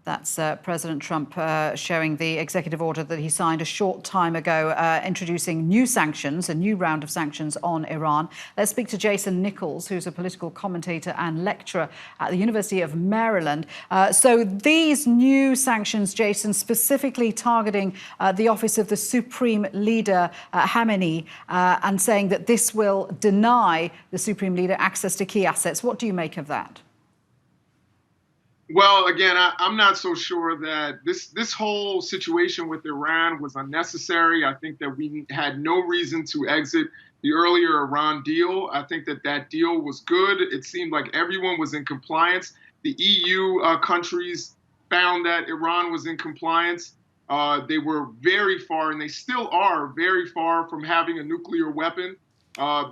That's President Trump showing the executive order that he signed a short time ago, introducing new sanctions, a new round of sanctions on Iran. Let's speak to Jason Nichols, who's a political commentator and lecturer at the University of Maryland. So these new sanctions, Jason, specifically targeting the office of the Supreme Leader, Khamenei, and saying that this will deny the Supreme Leader access to key assets. What do you make of that? Well, again, I'm not so sure that this whole situation with Iran was unnecessary. I think that we had no reason to exit the earlier Iran deal. I think that that deal was good. It seemed like everyone was in compliance. The EU countries found that Iran was in compliance. They were very far, and they still are very far from having a nuclear weapon.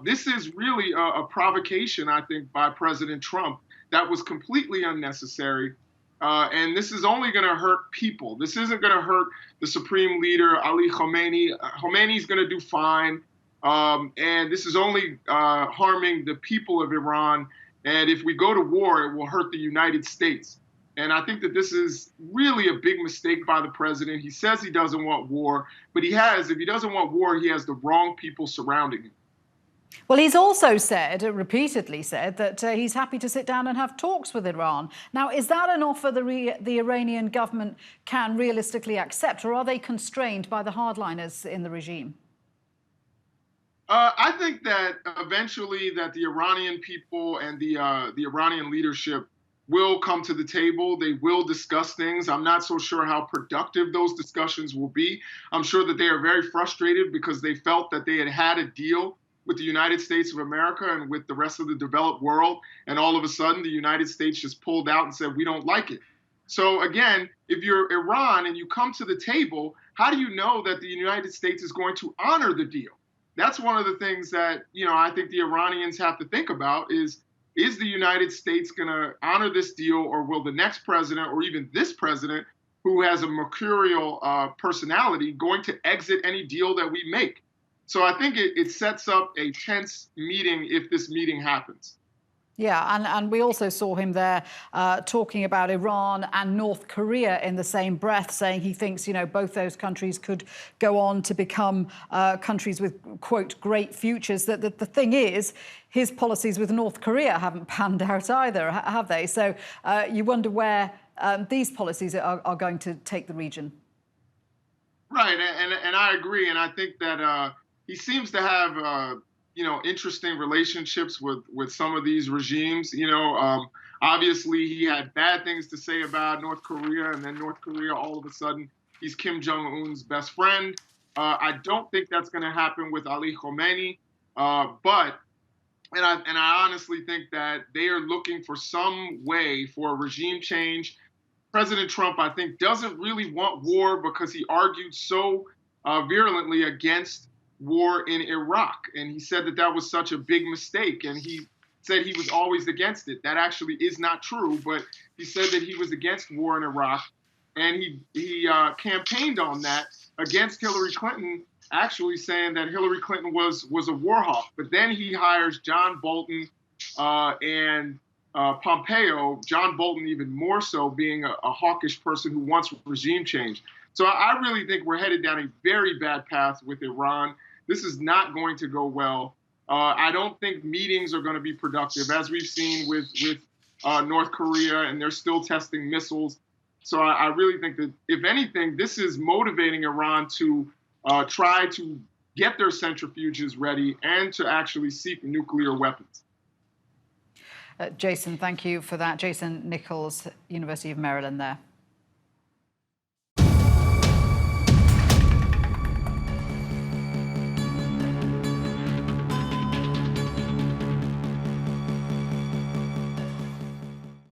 This is really a provocation, I think, by President Trump that was completely unnecessary. And this is only going to hurt people. This isn't going to hurt the Supreme Leader, Ali Khamenei. Khamenei's going to do fine. And this is only harming the people of Iran. And if we go to war, it will hurt the United States. And I think that this is really a big mistake by the president. He says he doesn't want war, but if he doesn't want war, he has the wrong people surrounding him. Well, he's also said, repeatedly said, that he's happy to sit down and have talks with Iran. Now, is that an offer the Iranian government can realistically accept, or are they constrained by the hardliners in the regime? I think that eventually that the Iranian people and the Iranian leadership will come to the table. They will discuss things. I'm not so sure how productive those discussions will be. I'm sure that they are very frustrated because they felt that they had a deal with the United States of America and with the rest of the developed world. And all of a sudden, the United States just pulled out and said, we don't like it. So again, if you're Iran and you come to the table, how do you know that the United States is going to honor the deal? That's one of the things that, I think the Iranians have to think about is the United States going to honor this deal, or will the next president, or even this president, who has a mercurial personality, going to exit any deal that we make? So I think it sets up a tense meeting if this meeting happens. Yeah, and we also saw him there talking about Iran and North Korea in the same breath, saying he thinks, both those countries could go on to become countries with, quote, great futures. That the thing is, his policies with North Korea haven't panned out either, have they? So you wonder where these policies are going to take the region. Right, and I agree. And I think that he seems to have, interesting relationships with some of these regimes. Obviously he had bad things to say about North Korea, and then North Korea, all of a sudden, he's Kim Jong-un's best friend. I don't think that's going to happen with Ali Khamenei, but I honestly think that they are looking for some way for a regime change. President Trump, I think, doesn't really want war because he argued so virulently against war in Iraq. And he said that that was such a big mistake. And he said he was always against it. That actually is not true, but he said that he was against war in Iraq. And he campaigned on that against Hillary Clinton, actually saying that Hillary Clinton was a war hawk. But then he hires John Bolton and Pompeo, John Bolton even more so, being a hawkish person who wants regime change. So I really think we're headed down a very bad path with Iran. This is not going to go well. I don't think meetings are going to be productive, as we've seen with North Korea, and they're still testing missiles. So I really think that, if anything, this is motivating Iran to try to get their centrifuges ready and to actually seek nuclear weapons. Jason, thank you for that. Jason Nichols, University of Maryland there.